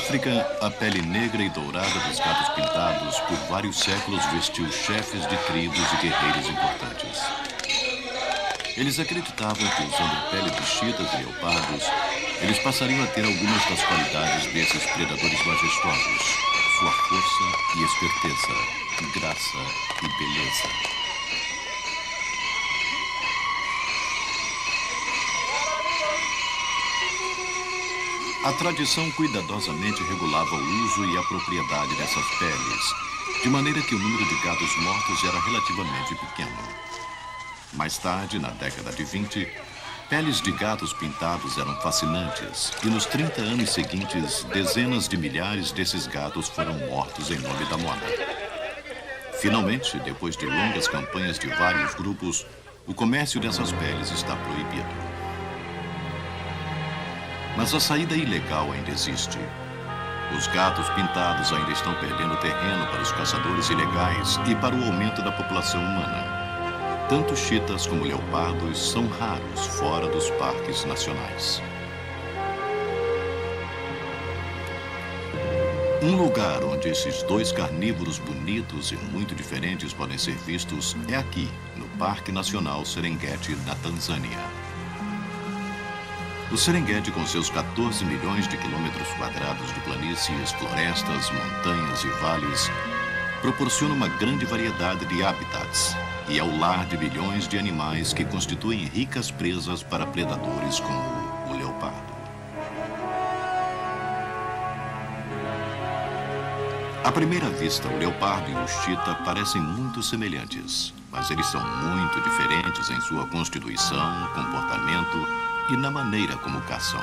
África, a pele negra e dourada dos gatos pintados por vários séculos vestiu chefes de tribos e guerreiros importantes. Eles acreditavam que, usando a pele de chitas e leopardos, eles passariam a ter algumas das qualidades desses predadores majestosos: sua força e esperteza, graça e beleza. A tradição cuidadosamente regulava o uso e a propriedade dessas peles, de maneira que o número de gatos mortos era relativamente pequeno. Mais tarde, na década de 20, peles de gatos pintados eram fascinantes, e nos 30 anos seguintes, dezenas de milhares desses gatos foram mortos em nome da moda. Finalmente, depois de longas campanhas de vários grupos, o comércio dessas peles está proibido. Mas a saída ilegal ainda existe. Os gatos pintados ainda estão perdendo terreno para os caçadores ilegais e para o aumento da população humana. Tanto chitas como leopardos são raros fora dos parques nacionais. Um lugar onde esses dois carnívoros bonitos e muito diferentes podem ser vistos é aqui, no Parque Nacional Serengeti, na Tanzânia. O Serengeti, com seus 14 milhões de quilômetros quadrados de planícies, florestas, montanhas e vales, proporciona uma grande variedade de habitats e é o lar de bilhões de animais que constituem ricas presas para predadores como o leopardo. À primeira vista, o leopardo e o chita parecem muito semelhantes, mas eles são muito diferentes em sua constituição, comportamento e na maneira como caçam.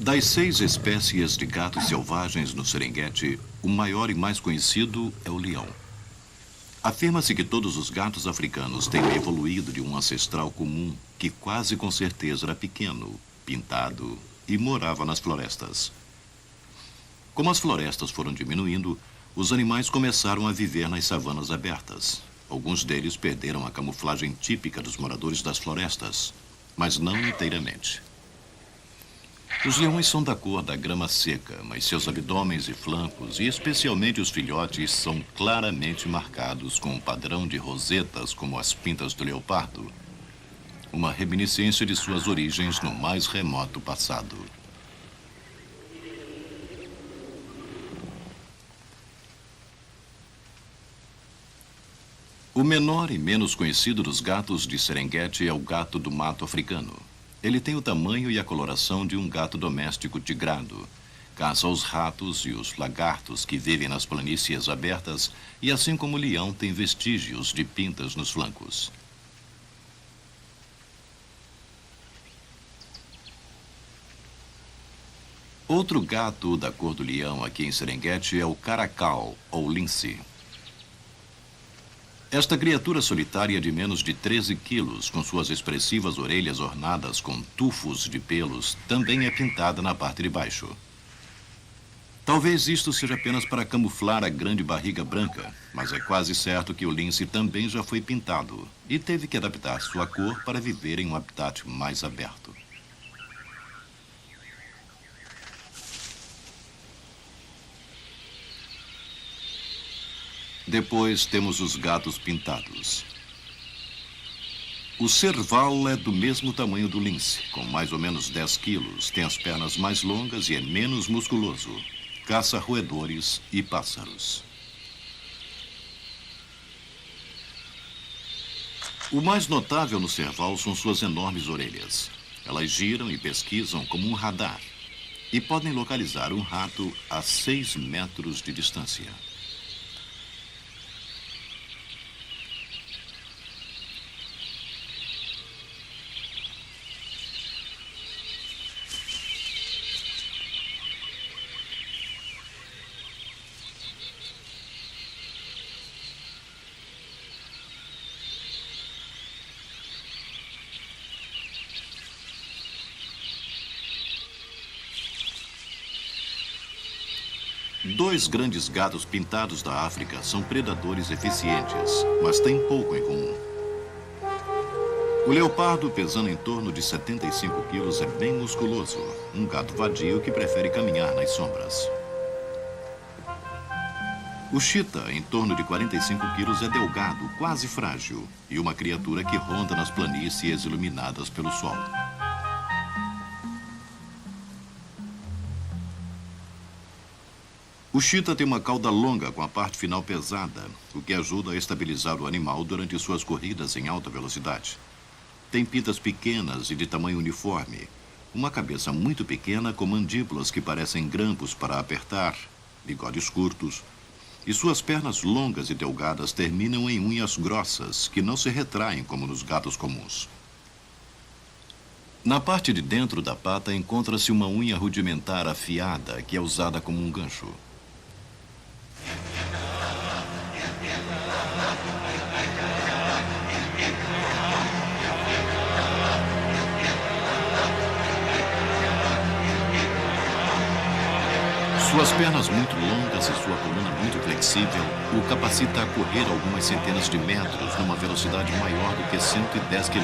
Das 6 espécies de gatos selvagens no Serengeti, o maior e mais conhecido é o leão. Afirma-se que todos os gatos africanos têm evoluído de um ancestral comum que quase com certeza era pequeno, pintado e morava nas florestas. Como as florestas foram diminuindo, os animais começaram a viver nas savanas abertas. Alguns deles perderam a camuflagem típica dos moradores das florestas, mas não inteiramente. Os leões são da cor da grama seca, mas seus abdômenes e flancos, e especialmente os filhotes, são claramente marcados com um padrão de rosetas como as pintas do leopardo, uma reminiscência de suas origens no mais remoto passado. O menor e menos conhecido dos gatos de Serengeti é o gato do mato africano. Ele tem o tamanho e a coloração de um gato doméstico tigrado. Caça os ratos e os lagartos que vivem nas planícies abertas e, assim como o leão, tem vestígios de pintas nos flancos. Outro gato da cor do leão aqui em Serengeti é o caracal, ou lince. Esta criatura solitária de menos de 13 quilos, com suas expressivas orelhas ornadas com tufos de pelos, também é pintada na parte de baixo. Talvez isto seja apenas para camuflar a grande barriga branca, mas é quase certo que o lince também já foi pintado e teve que adaptar sua cor para viver em um habitat mais aberto. Depois temos os gatos pintados. O serval é do mesmo tamanho do lince, com mais ou menos 10 quilos, tem as pernas mais longas e é menos musculoso. Caça roedores e pássaros. O mais notável no serval são suas enormes orelhas. Elas giram e pesquisam como um radar e podem localizar um rato a 6 metros de distância. Dois grandes gatos pintados da África são predadores eficientes, mas têm pouco em comum. O leopardo, pesando em torno de 75 quilos, é bem musculoso, um gato vadio que prefere caminhar nas sombras. O chita, em torno de 45 quilos, é delgado, quase frágil, e uma criatura que ronda nas planícies iluminadas pelo sol. O chita tem uma cauda longa com a parte final pesada, o que ajuda a estabilizar o animal durante suas corridas em alta velocidade. Tem pintas pequenas e de tamanho uniforme, uma cabeça muito pequena com mandíbulas que parecem grampos para apertar, bigodes curtos, e suas pernas longas e delgadas terminam em unhas grossas, que não se retraem como nos gatos comuns. Na parte de dentro da pata encontra-se uma unha rudimentar afiada, que é usada como um gancho. Suas pernas muito longas e sua coluna muito flexível o capacita a correr algumas centenas de metros numa velocidade maior do que 110 km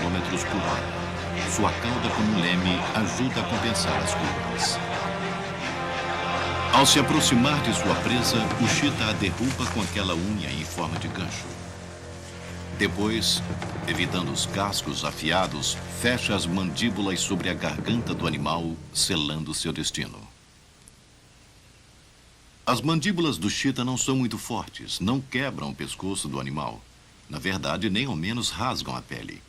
por hora. Sua cauda como leme ajuda a compensar as curvas. Ao se aproximar de sua presa, o chita a derruba com aquela unha em forma de gancho. Depois, evitando os cascos afiados, fecha as mandíbulas sobre a garganta do animal, selando seu destino. As mandíbulas do chita não são muito fortes, não quebram o pescoço do animal. Na verdade, nem ao menos rasgam a pele.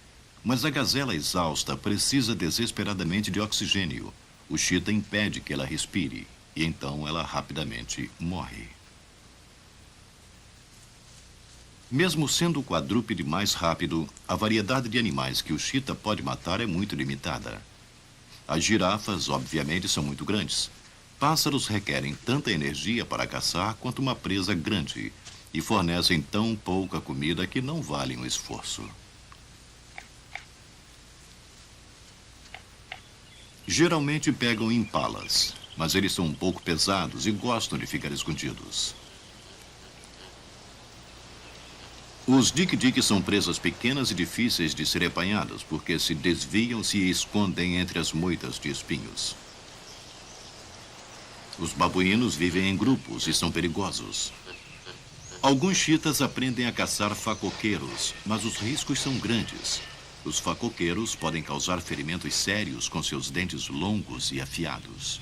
Mas a gazela exausta precisa desesperadamente de oxigênio. O chita impede que ela respire, e então ela rapidamente morre. Mesmo sendo o quadrúpede mais rápido, a variedade de animais que o chita pode matar é muito limitada. As girafas, obviamente, são muito grandes. Pássaros requerem tanta energia para caçar quanto uma presa grande e fornecem tão pouca comida que não valem o esforço. Geralmente pegam impalas, mas eles são um pouco pesados e gostam de ficar escondidos. Os dik-dik são presas pequenas e difíceis de serem apanhadas porque se desviam-se e escondem entre as moitas de espinhos. Os babuínos vivem em grupos e são perigosos. Alguns chitas aprendem a caçar facoqueiros, mas os riscos são grandes. Os facoqueiros podem causar ferimentos sérios com seus dentes longos e afiados.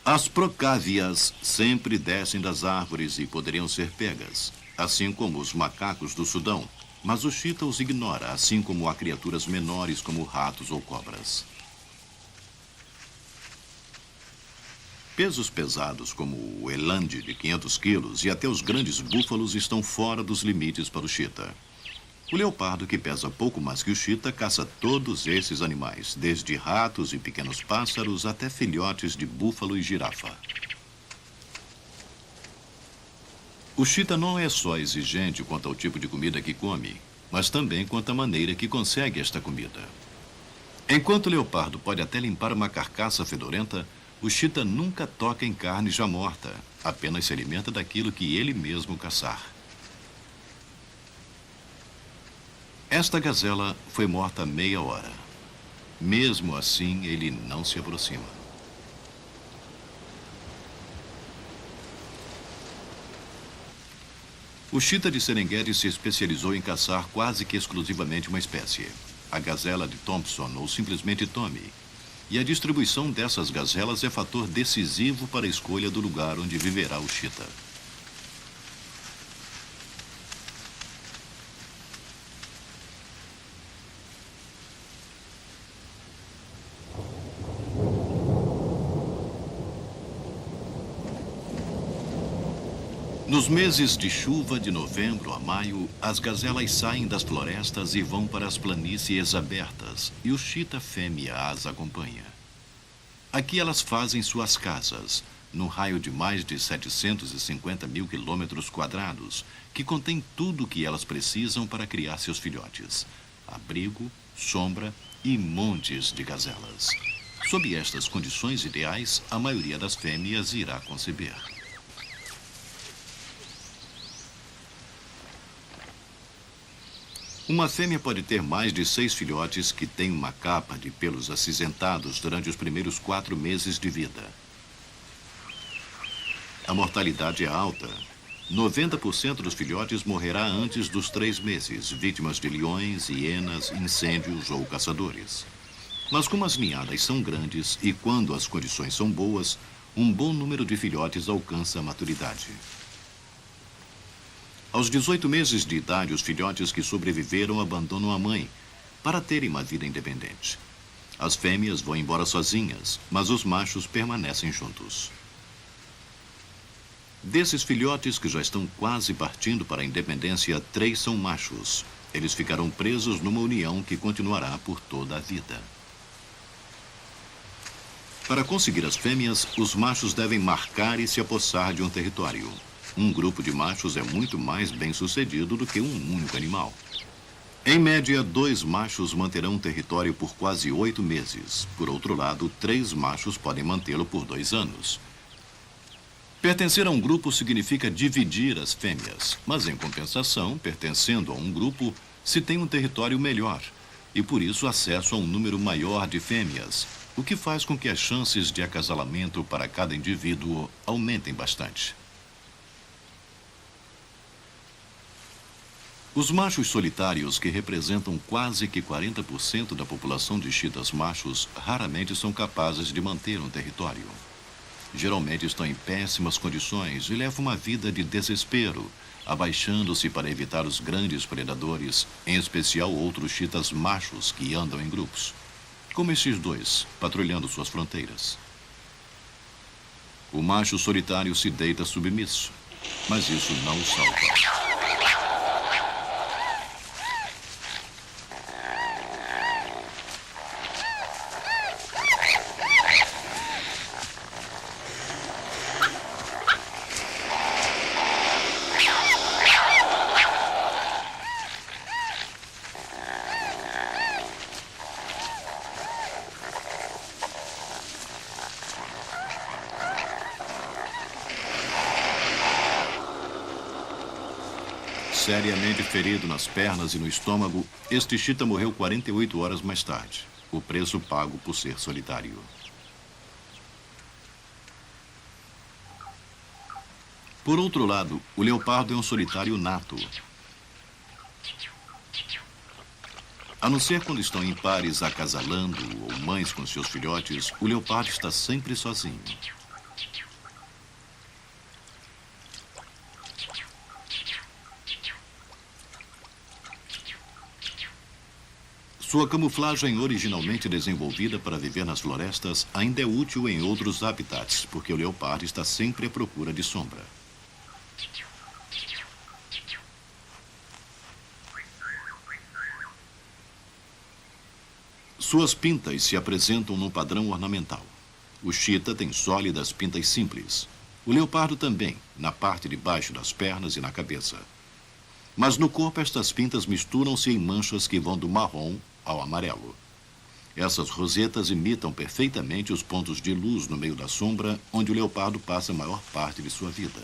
As procávias sempre descem das árvores e poderiam ser pegas, assim como os macacos do Sudão, mas o chita os ignora, assim como há criaturas menores como ratos ou cobras. Pesos pesados como o eland de 500 quilos e até os grandes búfalos estão fora dos limites para o chita. O leopardo, que pesa pouco mais que o chita, caça todos esses animais, desde ratos e pequenos pássaros até filhotes de búfalo e girafa. O chita não é só exigente quanto ao tipo de comida que come, mas também quanto à maneira que consegue esta comida. Enquanto o leopardo pode até limpar uma carcaça fedorenta, o chita nunca toca em carne já morta, apenas se alimenta daquilo que ele mesmo caçar. Esta gazela foi morta há meia hora. Mesmo assim, ele não se aproxima. O chita de Serengeti se especializou em caçar quase que exclusivamente uma espécie, a gazela de Thompson, ou simplesmente Tommy. E a distribuição dessas gazelas é fator decisivo para a escolha do lugar onde viverá o chita. Nos meses de chuva de novembro a maio, as gazelas saem das florestas e vão para as planícies abertas, e o chita fêmea as acompanha. Aqui elas fazem suas casas, num raio de mais de 750 mil quilômetros quadrados, que contém tudo o que elas precisam para criar seus filhotes: abrigo, sombra e montes de gazelas. Sob estas condições ideais, a maioria das fêmeas irá conceber. Uma fêmea pode ter mais de 6 filhotes que têm uma capa de pelos acinzentados durante os primeiros 4 meses de vida. A mortalidade é alta. 90% dos filhotes morrerá antes dos 3 meses, vítimas de leões, hienas, incêndios ou caçadores. Mas como as ninhadas são grandes e quando as condições são boas, um bom número de filhotes alcança a maturidade. Aos 18 meses de idade, os filhotes que sobreviveram abandonam a mãe para terem uma vida independente. As fêmeas vão embora sozinhas, mas os machos permanecem juntos. Desses filhotes que já estão quase partindo para a independência, 3 são machos. Eles ficarão presos numa união que continuará por toda a vida. Para conseguir as fêmeas, os machos devem marcar e se apossar de um território. Um grupo de machos é muito mais bem-sucedido do que um único animal. Em média, 2 machos manterão um território por quase 8 meses. Por outro lado, 3 machos podem mantê-lo por 2 anos. Pertencer a um grupo significa dividir as fêmeas, mas em compensação, pertencendo a um grupo, se tem um território melhor e por isso acesso a um número maior de fêmeas, o que faz com que as chances de acasalamento para cada indivíduo aumentem bastante. Os machos solitários, que representam quase que 40% da população de chitas machos, raramente são capazes de manter um território. Geralmente estão em péssimas condições e levam uma vida de desespero, abaixando-se para evitar os grandes predadores, em especial outros chitas machos que andam em grupos, como estes 2, patrulhando suas fronteiras. O macho solitário se deita submisso, mas isso não o salva. Seriamente ferido nas pernas e no estômago, este chita morreu 48 horas mais tarde. O preço pago por ser solitário. Por outro lado, o leopardo é um solitário nato. A não ser quando estão em pares acasalando ou mães com seus filhotes, o leopardo está sempre sozinho. Sua camuflagem, originalmente desenvolvida para viver nas florestas, ainda é útil em outros habitats, porque o leopardo está sempre à procura de sombra. Suas pintas se apresentam num padrão ornamental. O chita tem sólidas pintas simples. O leopardo também, na parte de baixo das pernas e na cabeça. Mas no corpo estas pintas misturam-se em manchas que vão do marrom ao amarelo. Essas rosetas imitam perfeitamente os pontos de luz no meio da sombra, onde o leopardo passa a maior parte de sua vida.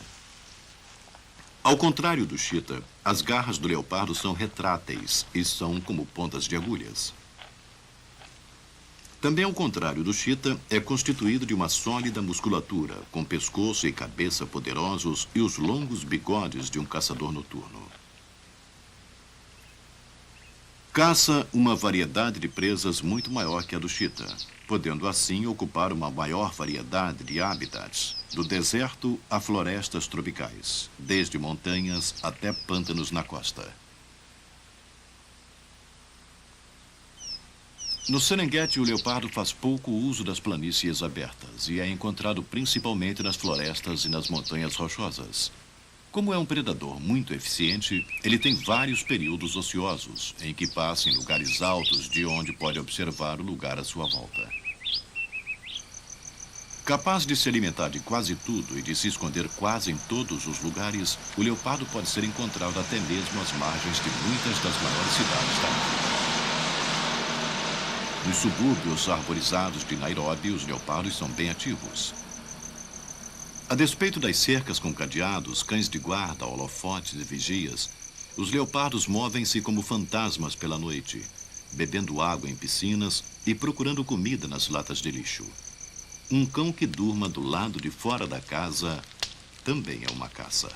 Ao contrário do chita, as garras do leopardo são retráteis e são como pontas de agulhas. Também ao contrário do chita, é constituído de uma sólida musculatura, com pescoço e cabeça poderosos e os longos bigodes de um caçador noturno. Caça uma variedade de presas muito maior que a do chita, podendo assim ocupar uma maior variedade de habitats, do deserto a florestas tropicais, desde montanhas até pântanos na costa. No Serengeti, o leopardo faz pouco uso das planícies abertas e é encontrado principalmente nas florestas e nas montanhas rochosas. Como é um predador muito eficiente, ele tem vários períodos ociosos, em que passa em lugares altos de onde pode observar o lugar à sua volta. Capaz de se alimentar de quase tudo e de se esconder quase em todos os lugares, o leopardo pode ser encontrado até mesmo às margens de muitas das maiores cidades da África. Nos subúrbios arborizados de Nairobi, os leopardos são bem ativos. A despeito das cercas com cadeados, cães de guarda, holofotes e vigias, os leopardos movem-se como fantasmas pela noite, bebendo água em piscinas e procurando comida nas latas de lixo. Um cão que durma do lado de fora da casa também é uma caça.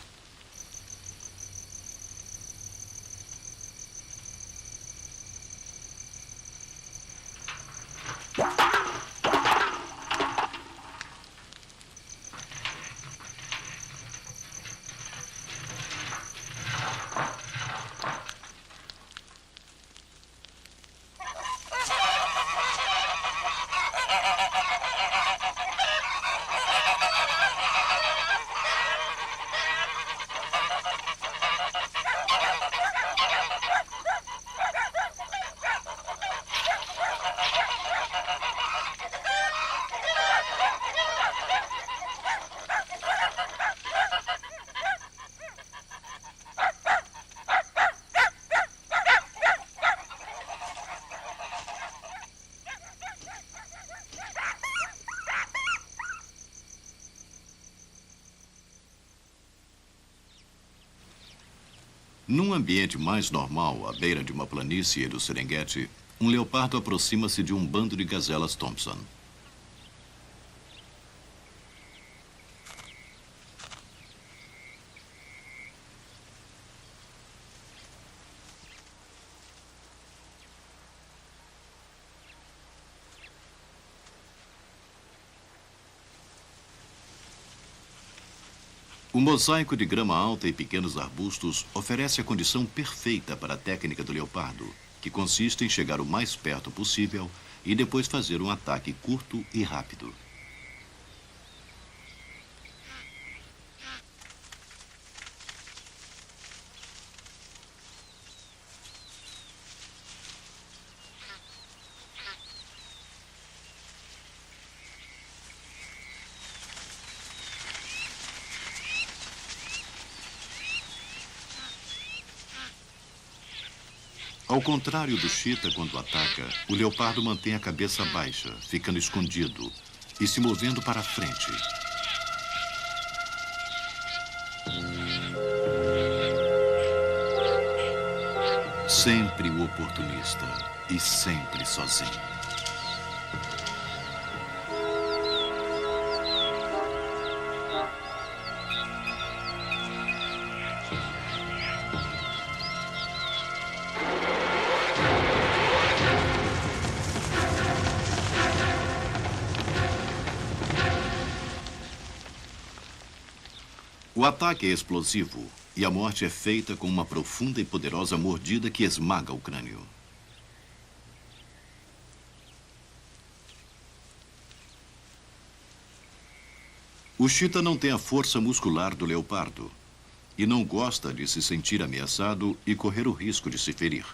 Num ambiente mais normal, à beira de uma planície do Serengeti, um leopardo aproxima-se de um bando de gazelas Thompson. O mosaico de grama alta e pequenos arbustos oferece a condição perfeita para a técnica do leopardo, que consiste em chegar o mais perto possível e depois fazer um ataque curto e rápido. Ao contrário do chita quando ataca, o leopardo mantém a cabeça baixa, ficando escondido e se movendo para a frente. Sempre o oportunista e sempre sozinho. O ataque é explosivo e a morte é feita com uma profunda e poderosa mordida que esmaga o crânio. O chita não tem a força muscular do leopardo e não gosta de se sentir ameaçado e correr o risco de se ferir.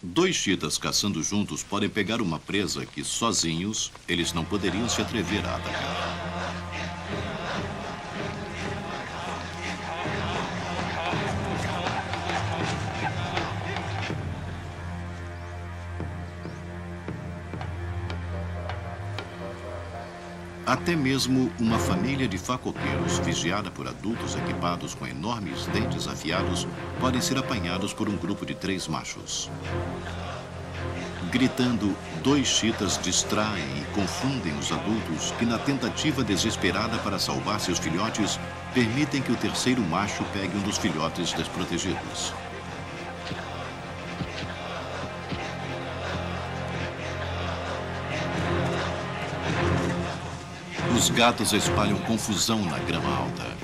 Dois chitas caçando juntos podem pegar uma presa que, sozinhos, eles não poderiam se atrever a atacar. Até mesmo uma família de facoqueiros, vigiada por adultos equipados com enormes dentes afiados, podem ser apanhados por um grupo de 3 machos. Gritando, 2 chitas distraem e confundem os adultos que, na tentativa desesperada para salvar seus filhotes, permitem que o terceiro macho pegue um dos filhotes desprotegidos. Os gatos espalham confusão na grama alta.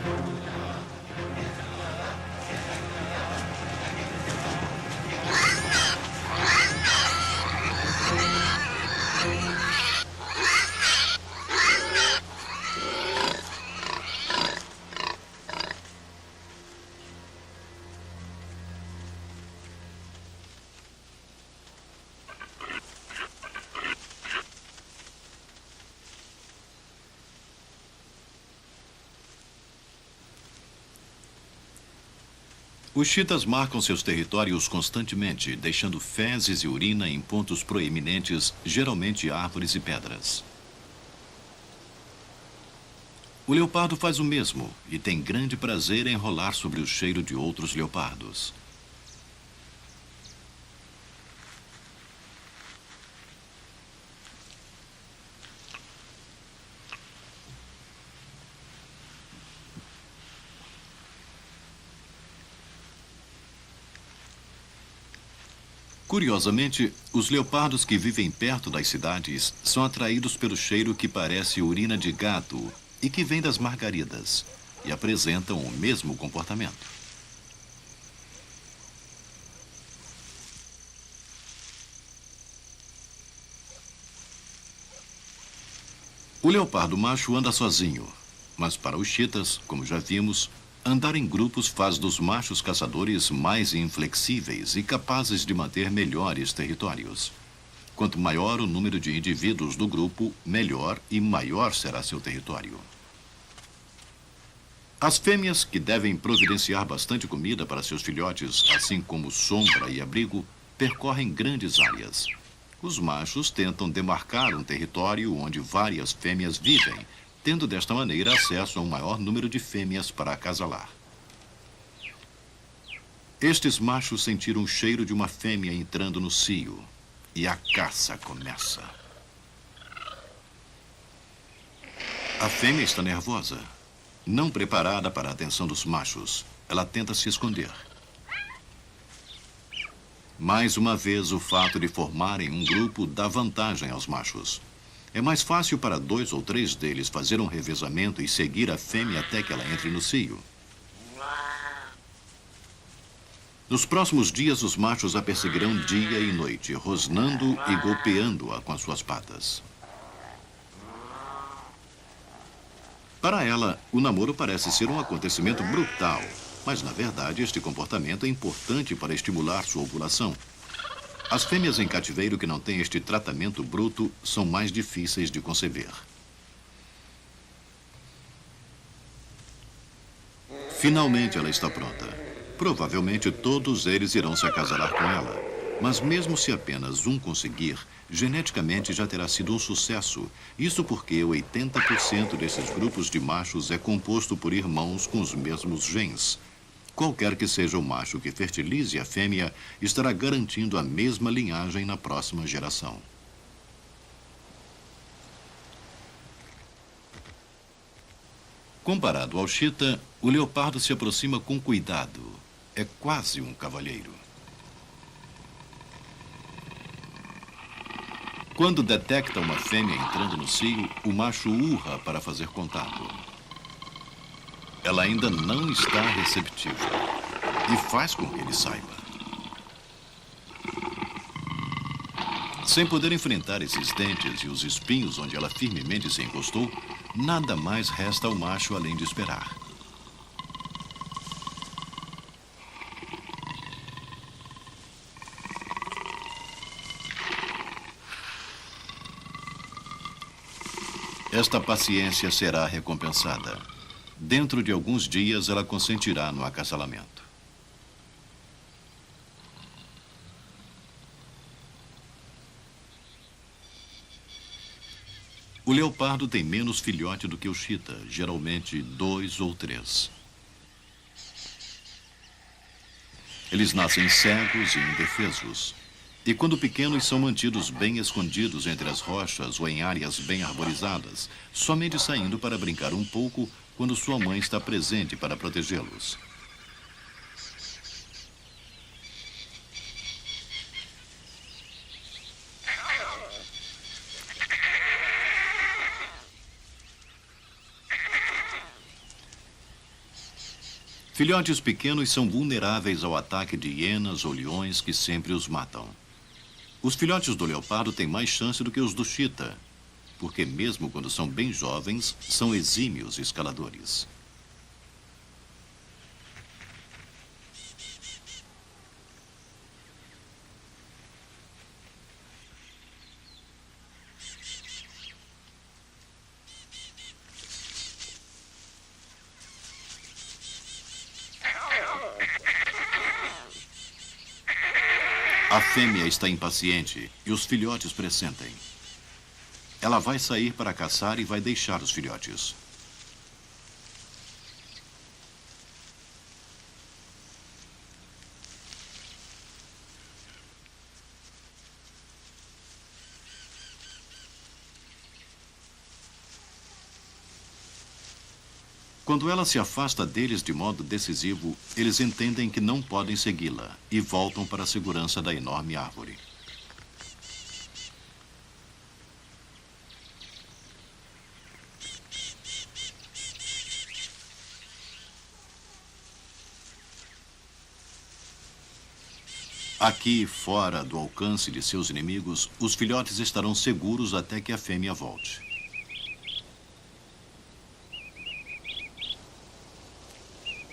Os chitas marcam seus territórios constantemente, deixando fezes e urina em pontos proeminentes, geralmente árvores e pedras. O leopardo faz o mesmo e tem grande prazer em rolar sobre o cheiro de outros leopardos. Curiosamente, os leopardos que vivem perto das cidades são atraídos pelo cheiro que parece urina de gato e que vem das margaridas, e apresentam o mesmo comportamento. O leopardo macho anda sozinho, mas para os chitas, como já vimos, andar em grupos faz dos machos caçadores mais inflexíveis e capazes de manter melhores territórios. Quanto maior o número de indivíduos do grupo, melhor e maior será seu território. As fêmeas, que devem providenciar bastante comida para seus filhotes, assim como sombra e abrigo, percorrem grandes áreas. Os machos tentam demarcar um território onde várias fêmeas vivem, tendo desta maneira acesso a um maior número de fêmeas para acasalar. Estes machos sentiram o cheiro de uma fêmea entrando no cio, e a caça começa. A fêmea está nervosa, não preparada para a atenção dos machos. Ela tenta se esconder. Mais uma vez, o fato de formarem um grupo dá vantagem aos machos. É mais fácil para 2 ou 3 deles fazer um revezamento e seguir a fêmea até que ela entre no cio. Nos próximos dias, os machos a perseguirão dia e noite, rosnando e golpeando-a com as suas patas. Para ela, o namoro parece ser um acontecimento brutal, mas, na verdade, este comportamento é importante para estimular sua ovulação. As fêmeas em cativeiro que não têm este tratamento bruto são mais difíceis de conceber. Finalmente ela está pronta. Provavelmente todos eles irão se acasalar com ela. Mas mesmo se apenas um conseguir, geneticamente já terá sido um sucesso. Isso porque 80% desses grupos de machos é composto por irmãos com os mesmos genes. Qualquer que seja o macho que fertilize a fêmea, estará garantindo a mesma linhagem na próxima geração. Comparado ao chita, o leopardo se aproxima com cuidado. É quase um cavalheiro. Quando detecta uma fêmea entrando no cio, o macho urra para fazer contato. Ela ainda não está receptiva e faz com que ele saiba. Sem poder enfrentar esses dentes e os espinhos onde ela firmemente se encostou, nada mais resta ao macho além de esperar. Esta paciência será recompensada. Dentro de alguns dias, ela consentirá no acasalamento. O leopardo tem menos filhote do que o chita, geralmente 2 ou 3. Eles nascem cegos e indefesos. E quando pequenos, são mantidos bem escondidos entre as rochas ou em áreas bem arborizadas, somente saindo para brincar um pouco quando sua mãe está presente para protegê-los. Filhotes pequenos são vulneráveis ao ataque de hienas ou leões que sempre os matam. Os filhotes do leopardo têm mais chance do que os do chita, porque mesmo quando são bem jovens, são exímios escaladores. A fêmea está impaciente e os filhotes pressentem. Ela vai sair para caçar e vai deixar os filhotes. Quando ela se afasta deles de modo decisivo, eles entendem que não podem segui-la e voltam para a segurança da enorme árvore. Aqui, fora do alcance de seus inimigos, os filhotes estarão seguros até que a fêmea volte.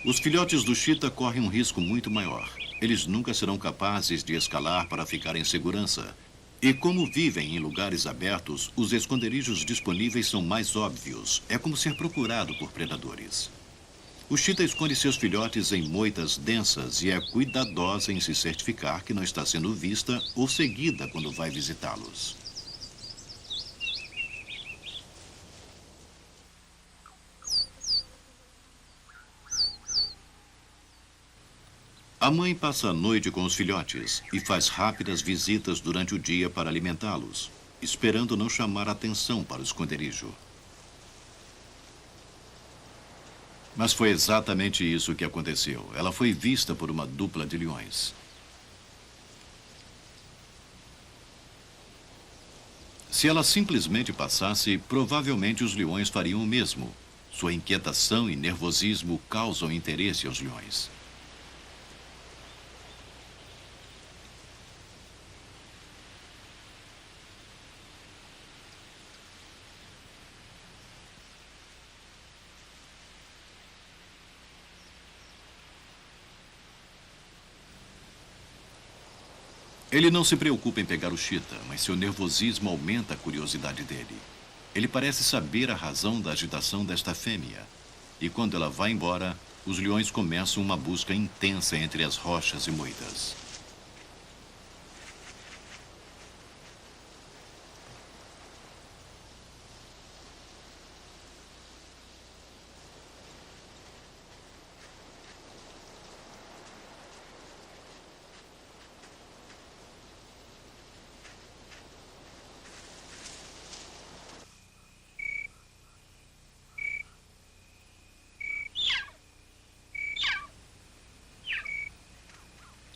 Os filhotes do chita correm um risco muito maior. Eles nunca serão capazes de escalar para ficar em segurança. E como vivem em lugares abertos, os esconderijos disponíveis são mais óbvios. É como ser procurado por predadores. O chita esconde seus filhotes em moitas densas e é cuidadosa em se certificar que não está sendo vista ou seguida quando vai visitá-los. A mãe passa a noite com os filhotes e faz rápidas visitas durante o dia para alimentá-los, esperando não chamar atenção para o esconderijo. Mas foi exatamente isso que aconteceu. Ela foi vista por uma dupla de leões. Se ela simplesmente passasse, provavelmente os leões fariam o mesmo. Sua inquietação e nervosismo causam interesse aos leões. Ele não se preocupa em pegar o chita, mas seu nervosismo aumenta a curiosidade dele. Ele parece saber a razão da agitação desta fêmea. E quando ela vai embora, os leões começam uma busca intensa entre as rochas e moitas.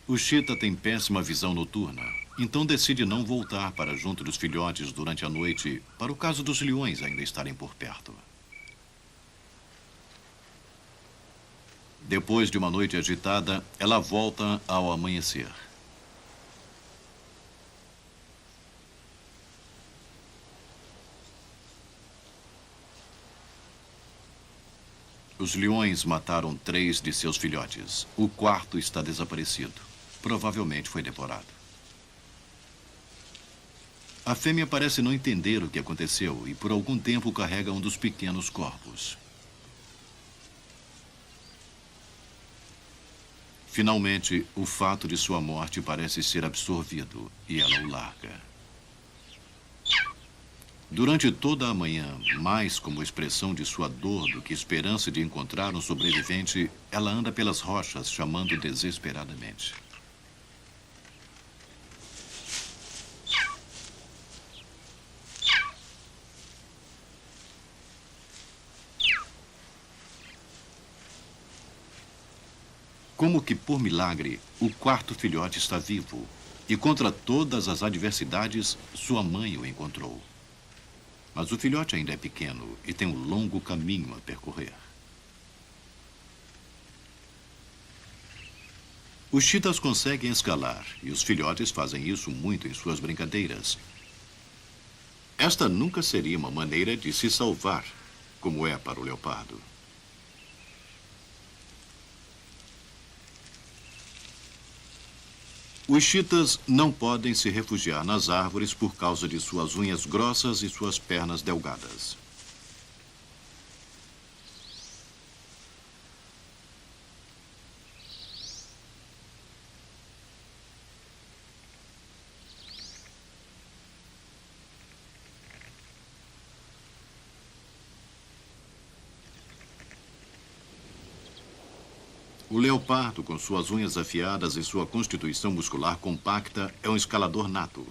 O chita tem péssima visão noturna, então decide não voltar para junto dos filhotes durante a noite, para o caso dos leões ainda estarem por perto. Depois de uma noite agitada, ela volta ao amanhecer. Os leões mataram 3 de seus filhotes. O quarto está desaparecido. Provavelmente foi devorado. A fêmea parece não entender o que aconteceu e por algum tempo carrega um dos pequenos corpos. Finalmente, o fato de sua morte parece ser absorvido e ela o larga. Durante toda a manhã, mais como expressão de sua dor do que esperança de encontrar um sobrevivente, ela anda pelas rochas chamando desesperadamente. Como que por milagre, o quarto filhote está vivo e contra todas as adversidades, sua mãe o encontrou. Mas o filhote ainda é pequeno e tem um longo caminho a percorrer. Os chitas conseguem escalar e os filhotes fazem isso muito em suas brincadeiras. Esta nunca seria uma maneira de se salvar, como é para o leopardo. Os chitas não podem se refugiar nas árvores por causa de suas unhas grossas e suas pernas delgadas. O leopardo, com suas unhas afiadas e sua constituição muscular compacta, é um escalador nato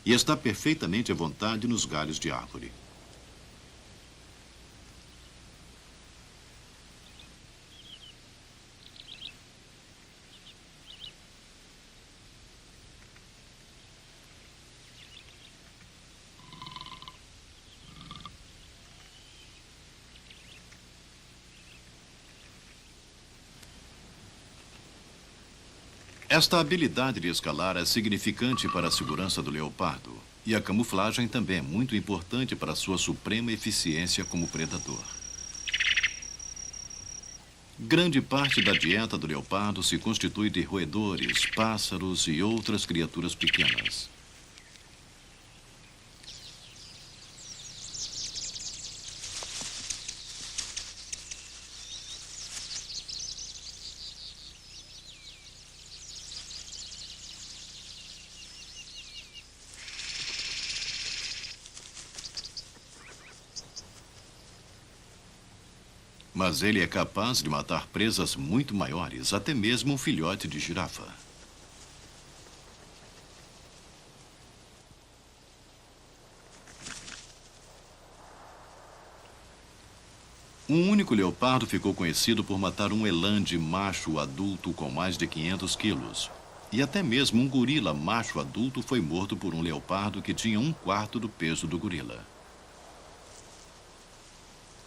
e está perfeitamente à vontade nos galhos de árvore. Esta habilidade de escalar é significante para a segurança do leopardo, e a camuflagem também é muito importante para sua suprema eficiência como predador. Grande parte da dieta do leopardo se constitui de roedores, pássaros e outras criaturas pequenas. Mas ele é capaz de matar presas muito maiores, até mesmo um filhote de girafa. Um único leopardo ficou conhecido por matar um eland macho adulto com mais de 500 quilos. E até mesmo um gorila macho adulto foi morto por um leopardo que tinha 1/4 do peso do gorila.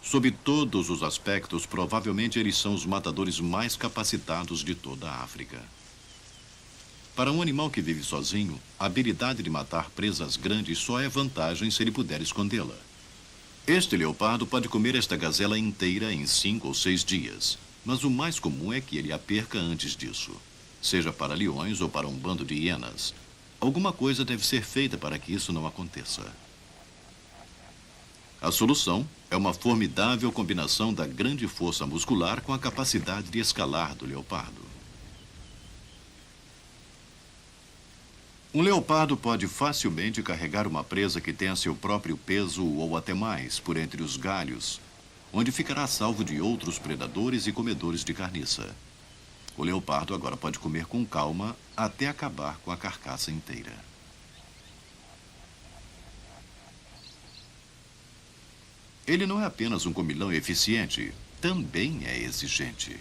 Sob todos os aspectos, provavelmente eles são os matadores mais capacitados de toda a África. Para um animal que vive sozinho, a habilidade de matar presas grandes só é vantagem se ele puder escondê-la. Este leopardo pode comer esta gazela inteira em 5 ou 6 dias, mas o mais comum é que ele a perca antes disso, seja para leões ou para um bando de hienas. Alguma coisa deve ser feita para que isso não aconteça. A solução é uma formidável combinação da grande força muscular com a capacidade de escalar do leopardo. Um leopardo pode facilmente carregar uma presa que tenha seu próprio peso ou até mais por entre os galhos, onde ficará salvo de outros predadores e comedores de carniça. O leopardo agora pode comer com calma até acabar com a carcaça inteira. Ele não é apenas um comilão eficiente, também é exigente.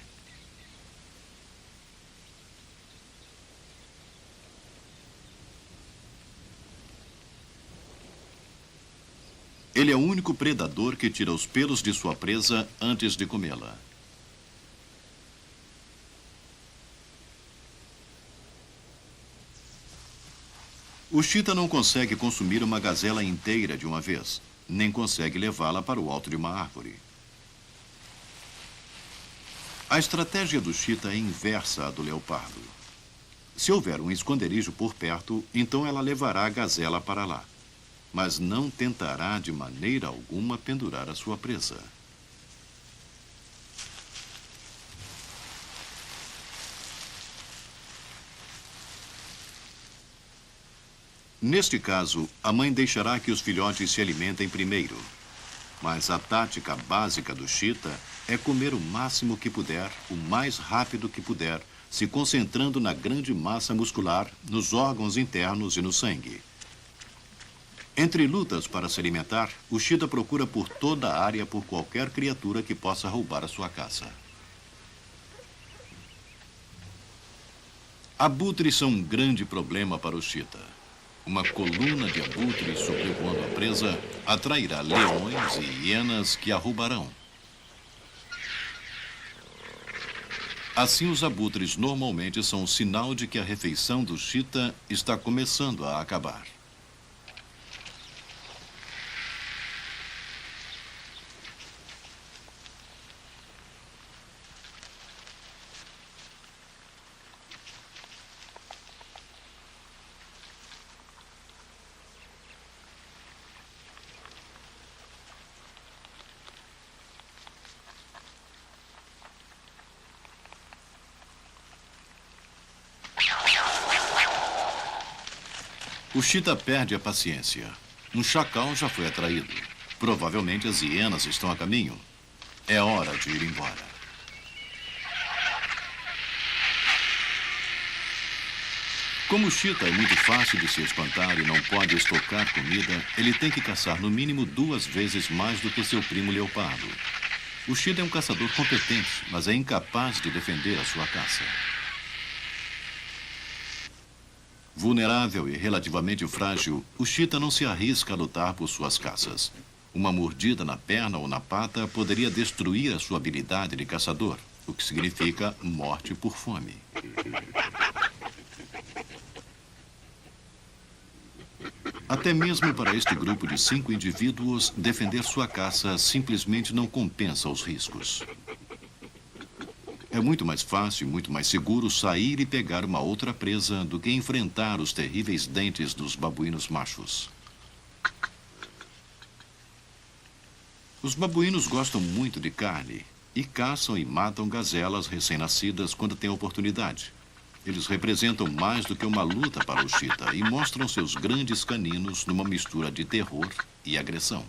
Ele é o único predador que tira os pelos de sua presa antes de comê-la. O chita não consegue consumir uma gazela inteira de uma vez, nem consegue levá-la para o alto de uma árvore. A estratégia do chita é inversa à do leopardo. Se houver um esconderijo por perto, então ela levará a gazela para lá, mas não tentará de maneira alguma pendurar a sua presa. Neste caso, a mãe deixará que os filhotes se alimentem primeiro. Mas a tática básica do chita é comer o máximo que puder, o mais rápido que puder, se concentrando na grande massa muscular, nos órgãos internos e no sangue. Entre lutas para se alimentar, o chita procura por toda a área por qualquer criatura que possa roubar a sua caça. Abutres são um grande problema para o chita. Uma coluna de abutres sobrevoando a presa atrairá leões e hienas que a roubarão. Assim, os abutres normalmente são um sinal de que a refeição do chita está começando a acabar. O chita perde a paciência. Um chacal já foi atraído. Provavelmente as hienas estão a caminho. É hora de ir embora. Como o chita é muito fácil de se espantar e não pode estocar comida, ele tem que caçar no mínimo 2 vezes mais do que seu primo leopardo. O chita é um caçador competente, mas é incapaz de defender a sua caça. Vulnerável e relativamente frágil, o chita não se arrisca a lutar por suas caças. Uma mordida na perna ou na pata poderia destruir a sua habilidade de caçador, o que significa morte por fome. Até mesmo para este grupo de 5 indivíduos, defender sua caça simplesmente não compensa os riscos. É muito mais fácil e muito mais seguro sair e pegar uma outra presa do que enfrentar os terríveis dentes dos babuínos machos. Os babuínos gostam muito de carne e caçam e matam gazelas recém-nascidas quando têm oportunidade. Eles representam mais do que uma luta para o chita e mostram seus grandes caninos numa mistura de terror e agressão.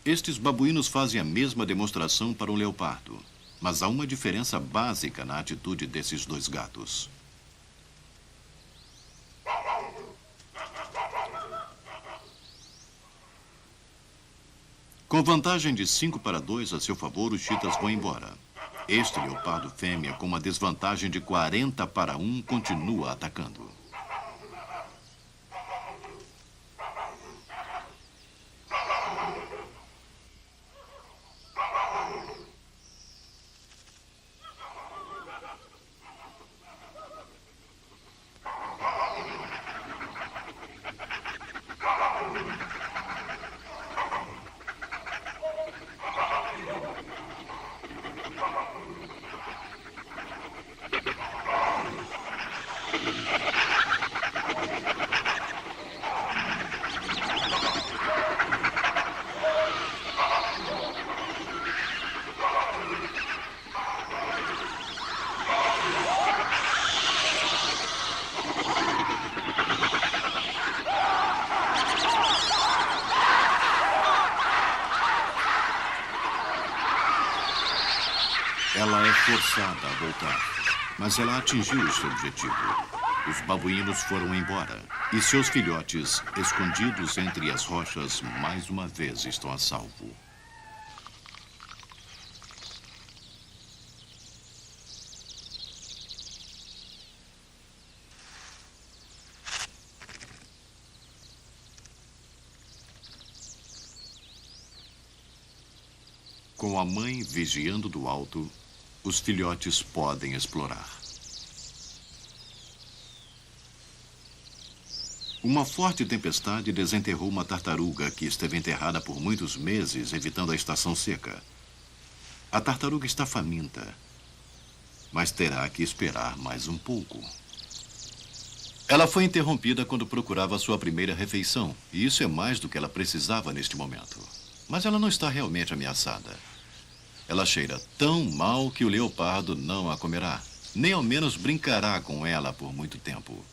Estes babuínos fazem a mesma demonstração para um leopardo, mas há uma diferença básica na atitude desses 2 gatos. Com vantagem de 5-2 a seu favor, os chitas vão embora. Este leopardo fêmea, com uma desvantagem de 40-1, continua atacando. Ela é forçada a voltar, mas ela atingiu o seu objetivo. Os babuínos foram embora e seus filhotes, escondidos entre as rochas, mais uma vez estão a salvo. Com a mãe vigiando do alto, os filhotes podem explorar. Uma forte tempestade desenterrou uma tartaruga que esteve enterrada por muitos meses, evitando a estação seca. A tartaruga está faminta, mas terá que esperar mais um pouco. Ela foi interrompida quando procurava sua primeira refeição, e isso é mais do que ela precisava neste momento. Mas ela não está realmente ameaçada. Ela cheira tão mal que o leopardo não a comerá, nem ao menos brincará com ela por muito tempo.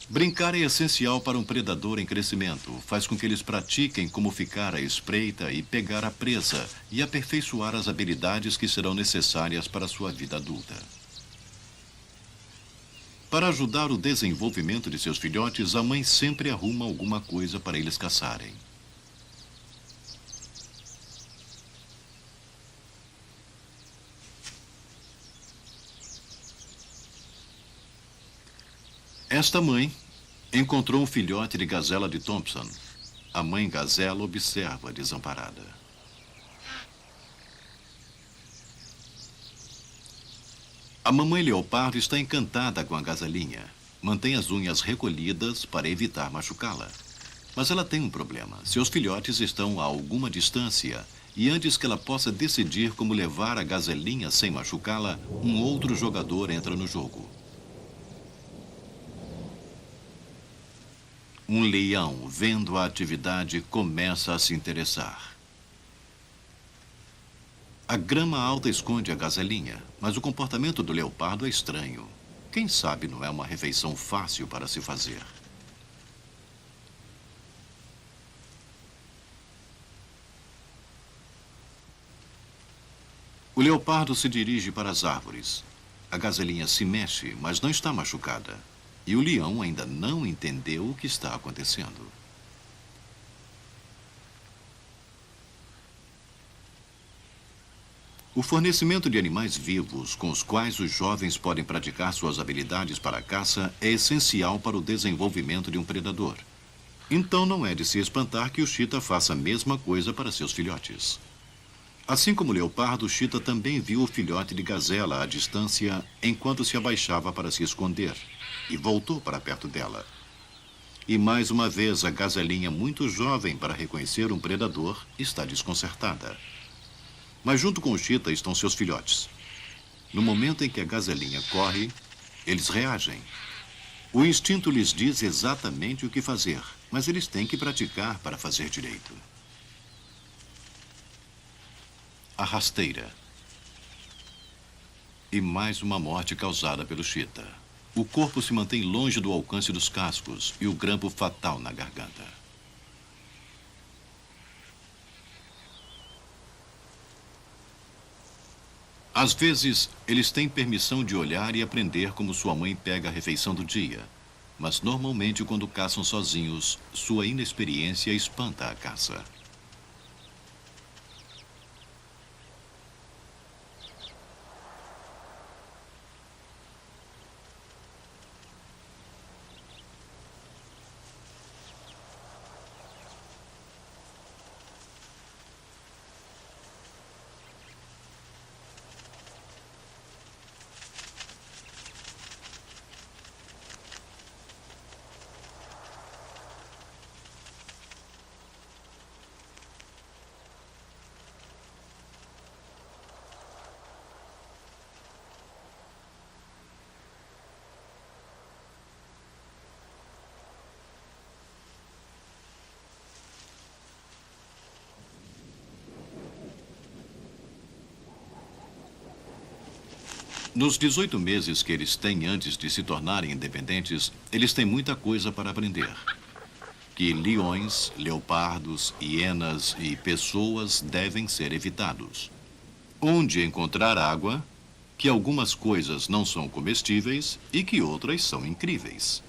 Brincar é essencial para um predador em crescimento. Faz com que eles pratiquem como ficar à espreita e pegar a presa e aperfeiçoar as habilidades que serão necessárias para a sua vida adulta. Para ajudar o desenvolvimento de seus filhotes, a mãe sempre arruma alguma coisa para eles caçarem. Esta mãe encontrou um filhote de gazela de Thompson. A mãe gazela observa desamparada. A mamãe leopardo está encantada com a gazelinha. Mantém as unhas recolhidas para evitar machucá-la. Mas ela tem um problema. Seus filhotes estão a alguma distância e antes que ela possa decidir como levar a gazelinha sem machucá-la, um outro jogador entra no jogo. Um leão, vendo a atividade, começa a se interessar. A grama alta esconde a gazelinha, mas o comportamento do leopardo é estranho. Quem sabe não é uma refeição fácil para se fazer. O leopardo se dirige para as árvores. A gazelinha se mexe, mas não está machucada. E o leão ainda não entendeu o que está acontecendo. O fornecimento de animais vivos com os quais os jovens podem praticar suas habilidades para a caça é essencial para o desenvolvimento de um predador. Então não é de se espantar que o cheetah faça a mesma coisa para seus filhotes. Assim como o leopardo, o cheetah também viu o filhote de gazela à distância enquanto se abaixava para se esconder e voltou para perto dela. E mais uma vez a gazelinha, muito jovem para reconhecer um predador, está desconcertada. Mas junto com o cheetah estão seus filhotes. No momento em que a gazelinha corre, eles reagem. O instinto lhes diz exatamente o que fazer, mas eles têm que praticar para fazer direito. A rasteira. E mais uma morte causada pelo cheetah. O corpo se mantém longe do alcance dos cascos e o grampo fatal na garganta. Às vezes, eles têm permissão de olhar e aprender como sua mãe pega a refeição do dia. Mas normalmente, quando caçam sozinhos, sua inexperiência espanta a caça. Nos 18 meses que eles têm antes de se tornarem independentes, eles têm muita coisa para aprender. Que leões, leopardos, hienas e pessoas devem ser evitados. Onde encontrar água, que algumas coisas não são comestíveis e que outras são incríveis.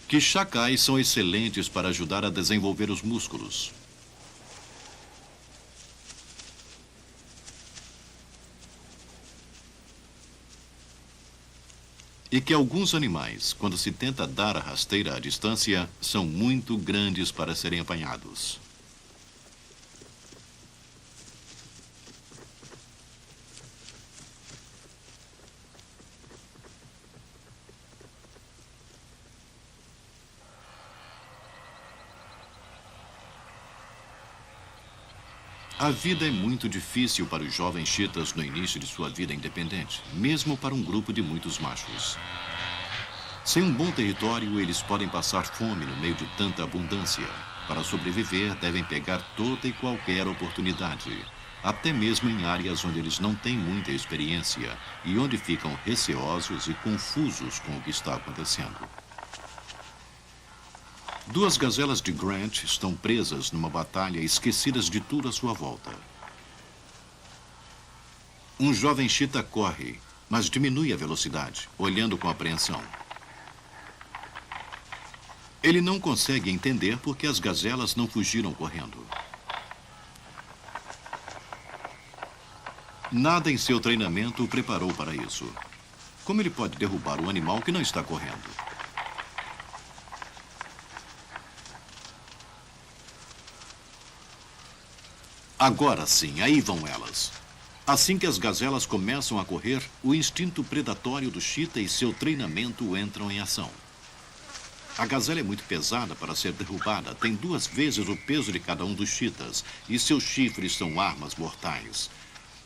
Que chacais são excelentes para ajudar a desenvolver os músculos. E que alguns animais, quando se tenta dar a rasteira à distância, são muito grandes para serem apanhados. A vida é muito difícil para os jovens cheetahs no início de sua vida independente, mesmo para um grupo de muitos machos. Sem um bom território, eles podem passar fome no meio de tanta abundância. Para sobreviver, devem pegar toda e qualquer oportunidade, até mesmo em áreas onde eles não têm muita experiência e onde ficam receosos e confusos com o que está acontecendo. Duas gazelas de Grant estão presas numa batalha, esquecidas de tudo à sua volta. Um jovem cheetah corre, mas diminui a velocidade, olhando com apreensão. Ele não consegue entender por que as gazelas não fugiram correndo. Nada em seu treinamento o preparou para isso. Como ele pode derrubar um animal que não está correndo? Agora sim, aí vão elas. Assim que as gazelas começam a correr, o instinto predatório do cheetah e seu treinamento entram em ação. A gazela é muito pesada para ser derrubada, tem 2 vezes o peso de cada um dos cheetahs, e seus chifres são armas mortais.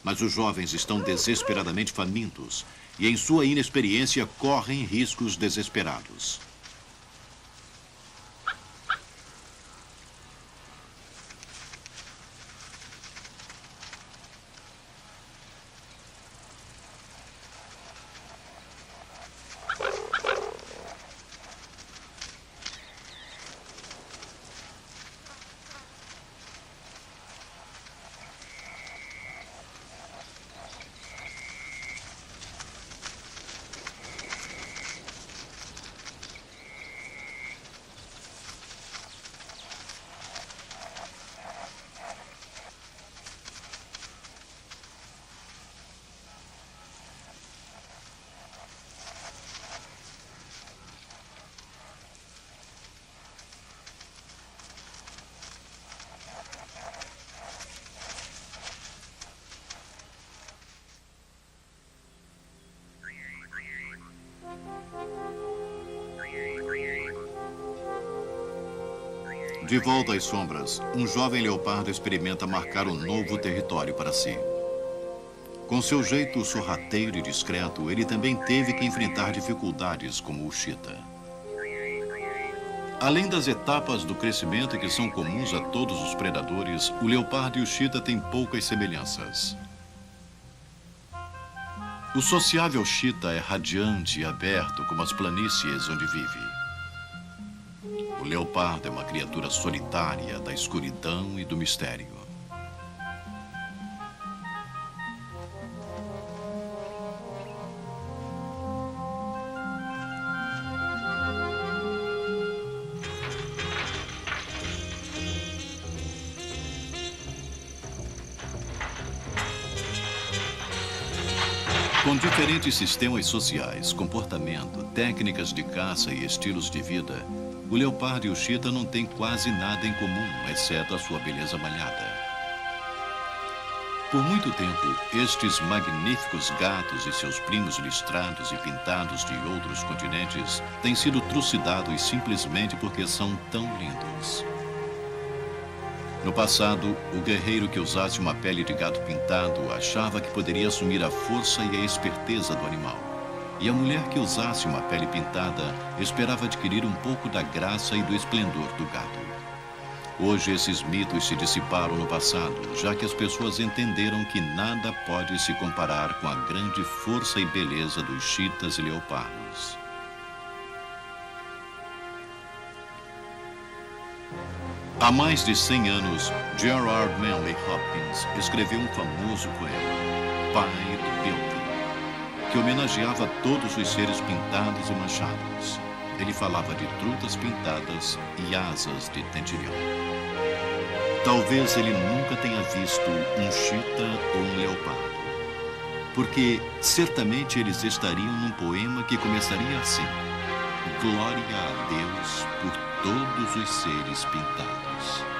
Mas os jovens estão desesperadamente famintos, e em sua inexperiência correm riscos desesperados. De volta às sombras, um jovem leopardo experimenta marcar um novo território para si. Com seu jeito sorrateiro e discreto, ele também teve que enfrentar dificuldades como o chita. Além das etapas do crescimento que são comuns a todos os predadores, o leopardo e o chita têm poucas semelhanças. O sociável chita é radiante e aberto como as planícies onde vive. O leopardo é uma criatura solitária da escuridão e do mistério. Com diferentes sistemas sociais, comportamento, técnicas de caça e estilos de vida, o leopardo e o chita não têm quase nada em comum, exceto a sua beleza malhada. Por muito tempo, estes magníficos gatos e seus primos listrados e pintados de outros continentes têm sido trucidados simplesmente porque são tão lindos. No passado, o guerreiro que usasse uma pele de gato pintado achava que poderia assumir a força e a esperteza do animal. E a mulher que usasse uma pele pintada esperava adquirir um pouco da graça e do esplendor do gato. Hoje esses mitos se dissiparam no passado, já que as pessoas entenderam que nada pode se comparar com a grande força e beleza dos chitas e leopardos. Há mais de 100 anos, Gerard Manley Hopkins escreveu um famoso poema, Pai do Pilgrim, que homenageava todos os seres pintados e manchados. Ele falava de trutas pintadas e asas de tentilhão. Talvez ele nunca tenha visto um chita ou um leopardo, porque certamente eles estariam num poema que começaria assim: Glória a Deus por todos os seres pintados.